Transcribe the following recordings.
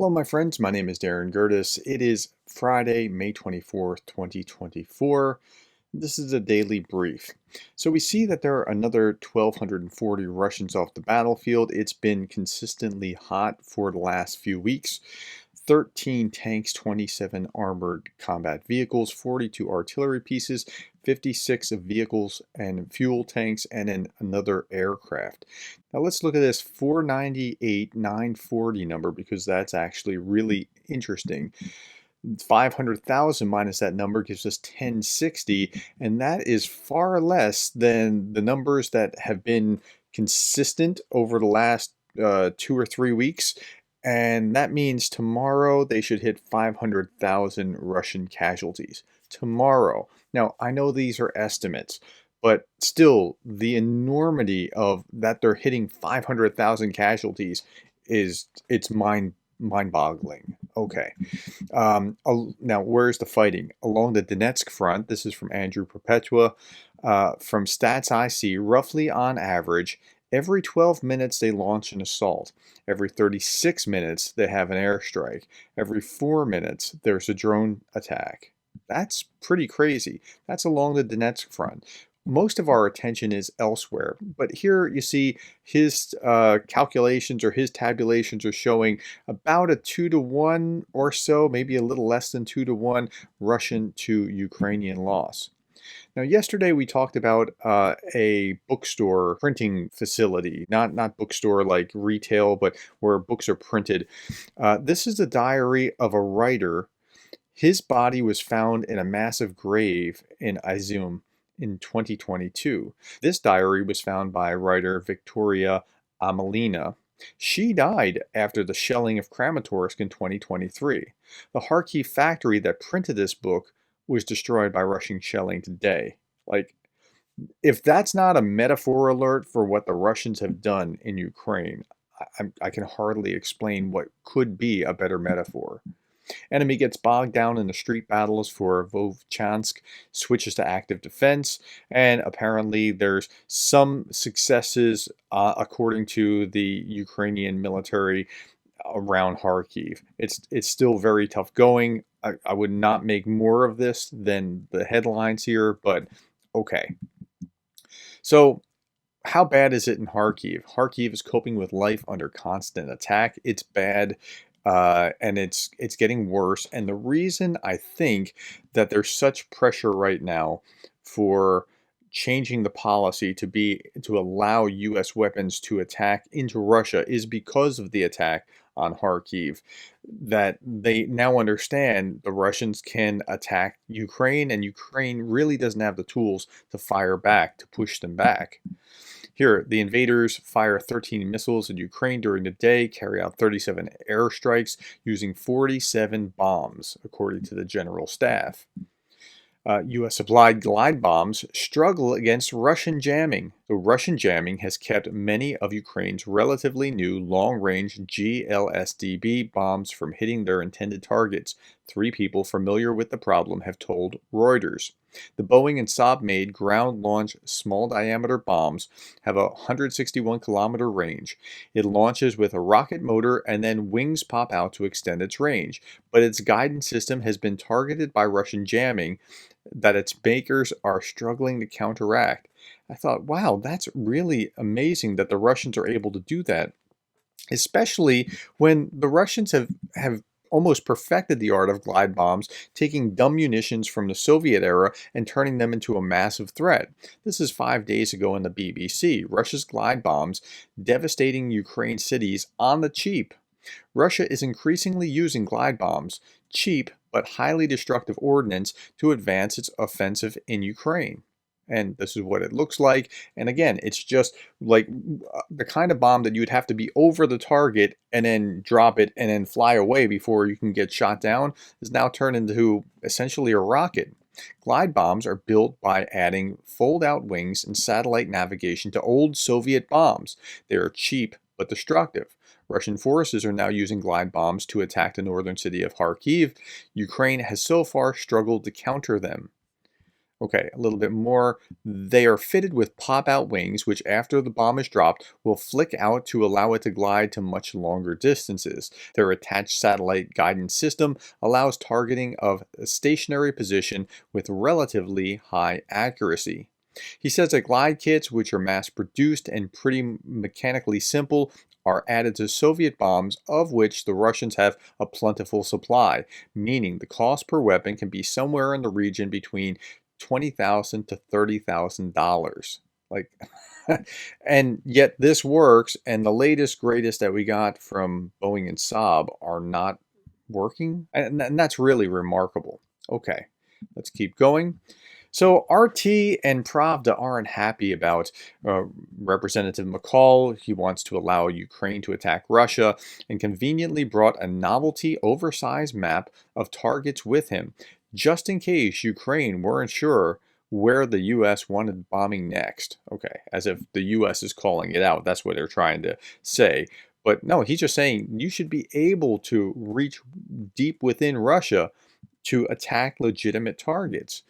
Hello, my friends. My name is Gerdes. It is Friday, May 24th, 2024. This is a daily brief. So we see that there are another 1,240 Russians off the battlefield. It's been consistently hot for the last few weeks. 13 tanks, 27 armored combat vehicles, 42 artillery pieces, 56 vehicles and fuel tanks, and then another aircraft. Now let's look at this 498 940 number because that's actually really interesting. 500,000 minus that number gives us 1060, and that is far less than the numbers that have been consistent over the last 2 or 3 weeks. And that means tomorrow they should hit 500,000 Russian casualties. Tomorrow. Now, I know these are estimates, but still, the enormity of that they're hitting 500,000 casualties it's mind-boggling. Okay. Now, where's the fighting? Along the Donetsk front, this is from Andrew Perpetua. From stats I see, roughly on average, every 12 minutes they launch an assault. Every 36 minutes they have an airstrike. Every 4 minutes there's a drone attack. That's pretty crazy. That's along the Donetsk front. Most of our attention is elsewhere, but here you see his calculations or his tabulations are showing about a 2-to-1 or so, maybe a little less than 2-to-1 Russian to Ukrainian loss. Now, yesterday we talked about a bookstore printing facility, not bookstore like retail, but where books are printed. This is the diary of a writer. His body was found in a massive grave in Izum in 2022. This diary was found by writer Victoria Amelina. She died after the shelling of Kramatorsk in 2023. The Kharkiv factory that printed this book was destroyed by Russian shelling today. Like, if that's not a metaphor alert for what the Russians have done in Ukraine, I can hardly explain what could be a better metaphor. Enemy gets bogged down in the street battles for Vovchansk, switches to active defense, and apparently there's some successes according to the Ukrainian military around Kharkiv. It's still very tough going. I would not make more of this than the headlines here, but okay. So how bad is it in Kharkiv? Kharkiv is coping with life under constant attack. It's bad. And it's getting worse. And the reason I think that there's such pressure right now for changing the policy to allow U.S. weapons to attack into Russia is because of the attack on Kharkiv. That they now understand the Russians can attack Ukraine, and Ukraine really doesn't have the tools to fire back, to push them back. Here, the invaders fire 13 missiles at Ukraine during the day, carry out 37 airstrikes using 47 bombs, according to the general staff. U.S. supplied glide bombs struggle against Russian jamming. So Russian jamming has kept many of Ukraine's relatively new long-range GLSDB bombs from hitting their intended targets. 3 people familiar with the problem have told Reuters. The Boeing and Saab-made ground-launched small-diameter bombs have a 161-kilometer range. It launches with a rocket motor and then wings pop out to extend its range. But its guidance system has been targeted by Russian jamming that its makers are struggling to counteract. I thought, wow, that's really amazing that the Russians are able to do that, especially when the Russians have almost perfected the art of glide bombs, taking dumb munitions from the Soviet era and turning them into a massive threat. This is 5 days ago in the BBC. Russia's glide bombs devastating Ukraine cities on the cheap. Russia is increasingly using glide bombs, cheap but highly destructive ordnance, to advance its offensive in Ukraine. And this is what it looks like. And again, it's just like the kind of bomb that you would have to be over the target and then drop it and then fly away before you can get shot down is now turned into essentially a rocket. Glide bombs are built by adding fold-out wings and satellite navigation to old Soviet bombs. They are cheap but destructive. Russian forces are now using glide bombs to attack the northern city of Kharkiv. Ukraine has so far struggled to counter them. Okay, a little bit more. They are fitted with pop-out wings, which after the bomb is dropped, will flick out to allow it to glide to much longer distances. Their attached satellite guidance system allows targeting of a stationary position with relatively high accuracy. He says that glide kits, which are mass-produced and pretty mechanically simple, are added to Soviet bombs, of which the Russians have a plentiful supply, meaning the cost per weapon can be somewhere in the region between $20,000 to $30,000. Like, and yet this works, and the latest, greatest that we got from Boeing and Saab are not working, and that's really remarkable. Okay, let's keep going. So RT and Pravda aren't happy about Representative McCall. He wants to allow Ukraine to attack Russia and conveniently brought a novelty oversized map of targets with him, just in case Ukraine weren't sure where the U.S. wanted bombing next. Okay, as if the U.S. is calling it out. That's what they're trying to say. But no, he's just saying you should be able to reach deep within Russia to attack legitimate targets.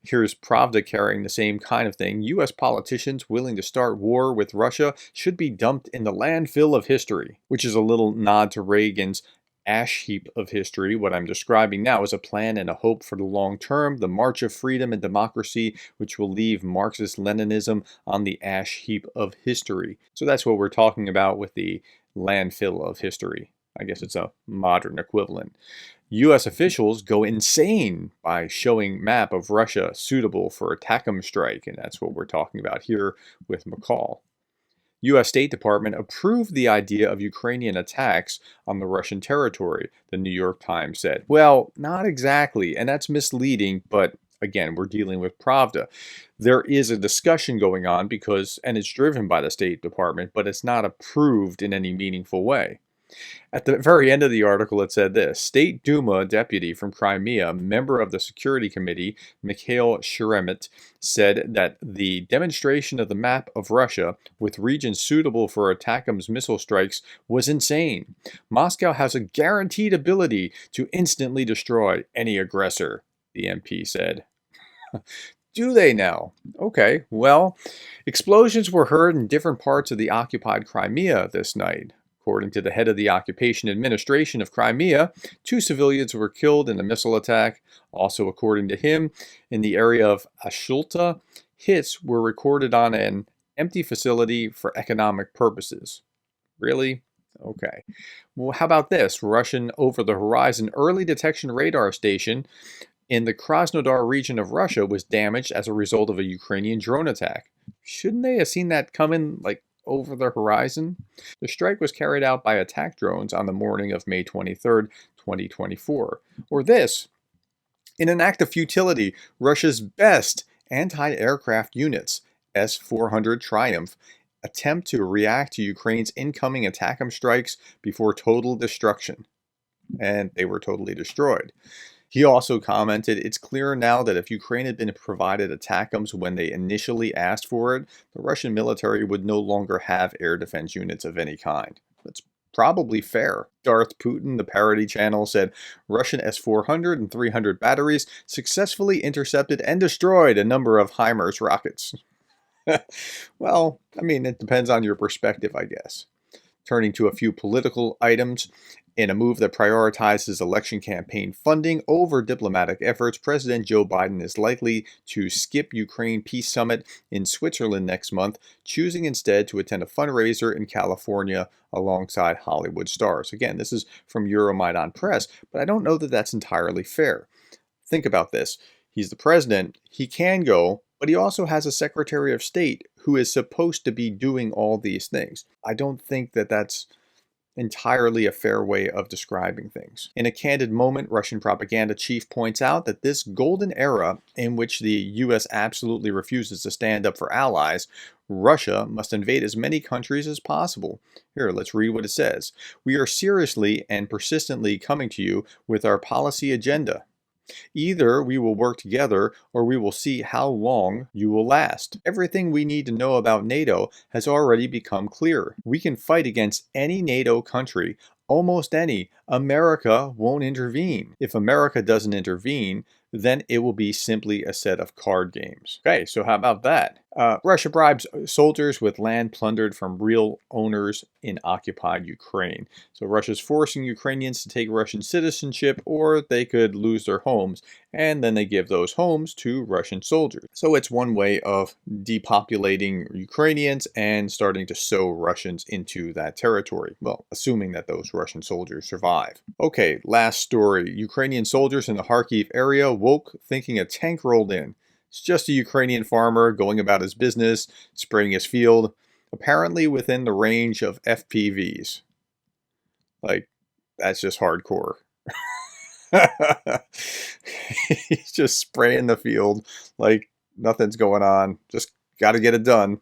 Here's Pravda carrying the same kind of thing. U.S. politicians willing to start war with Russia should be dumped in the landfill of history, which is a little nod to Reagan's ash heap of history. What I'm describing now is a plan and a hope for the long term, the march of freedom and democracy, which will leave Marxist-Leninism on the ash heap of history. So that's what we're talking about with the landfill of history. I guess it's a modern equivalent. U.S. officials go insane by showing map of Russia suitable for a ATACMS strike, and that's what we're talking about here with McCall. U.S. State Department approved the idea of Ukrainian attacks on the Russian territory, the New York Times said. Well, not exactly, and that's misleading, but again, we're dealing with Pravda. There is a discussion going on and it's driven by the State Department, but it's not approved in any meaningful way. At the very end of the article, it said this: State Duma deputy from Crimea, member of the Security Committee, Mikhail Sheremet, said that the demonstration of the map of Russia with regions suitable for ATACMS missile strikes was insane. Moscow has a guaranteed ability to instantly destroy any aggressor, the MP said. Do they now? Okay, well, explosions were heard in different parts of the occupied Crimea this night. According to the head of the Occupation Administration of Crimea, 2 civilians were killed in a missile attack. Also, according to him, in the area of Ashulta, hits were recorded on an empty facility for economic purposes. Really? Okay. Well, how about this? Russian over-the-horizon early detection radar station in the Krasnodar region of Russia was damaged as a result of a Ukrainian drone attack. Shouldn't they have seen that coming, like, over the horizon? The strike was carried out by attack drones on the morning of May 23, 2024. Or this: in an act of futility, Russia's best anti-aircraft units, S-400 Triumph, attempt to react to Ukraine's incoming ATACMS strikes before total destruction. And they were totally destroyed. He also commented, it's clear now that if Ukraine had been provided ATACMS when they initially asked for it, the Russian military would no longer have air defense units of any kind. That's probably fair. Darth Putin, the parody channel, said Russian S-400 and 300 batteries successfully intercepted and destroyed a number of HIMARS rockets. Well, I mean, it depends on your perspective, I guess. Turning to a few political items. In a move that prioritizes election campaign funding over diplomatic efforts, President Joe Biden is likely to skip Ukraine Peace Summit in Switzerland next month, choosing instead to attend a fundraiser in California alongside Hollywood stars. Again, this is from Euromaidan Press, but I don't know that that's entirely fair. Think about this. He's the president. He can go, but he also has a Secretary of State who is supposed to be doing all these things. I don't think that that's entirely a fair way of describing things. In a candid moment, Russian propaganda chief points out that this golden era in which the U.S. absolutely refuses to stand up for allies, Russia must invade as many countries as possible. Here, let's read what it says. We are seriously and persistently coming to you with our policy agenda. Either we will work together or we will see how long you will last. Everything we need to know about NATO has already become clear. We can fight against any NATO country, almost any. America won't intervene. If America doesn't intervene, then it will be simply a set of card games. Okay, so how about that? Russia bribes soldiers with land plundered from real owners in occupied Ukraine. So Russia's forcing Ukrainians to take Russian citizenship, or they could lose their homes, and then they give those homes to Russian soldiers. So it's one way of depopulating Ukrainians and starting to sow Russians into that territory. Well, assuming that those Russian soldiers survive. Okay, last story. Ukrainian soldiers in the Kharkiv area woke thinking a tank rolled in. It's just a Ukrainian farmer going about his business, spraying his field, apparently within the range of FPVs. Like, that's just hardcore. He's just spraying the field like nothing's going on. Just got to get it done.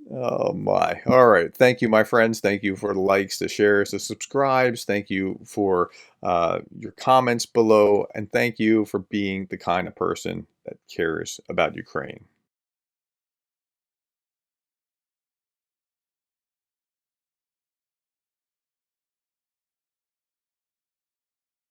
Oh my. All right. Thank you, my friends. Thank you for the likes, the shares, the subscribes. Thank you for your comments below. And thank you for being the kind of person that cares about Ukraine.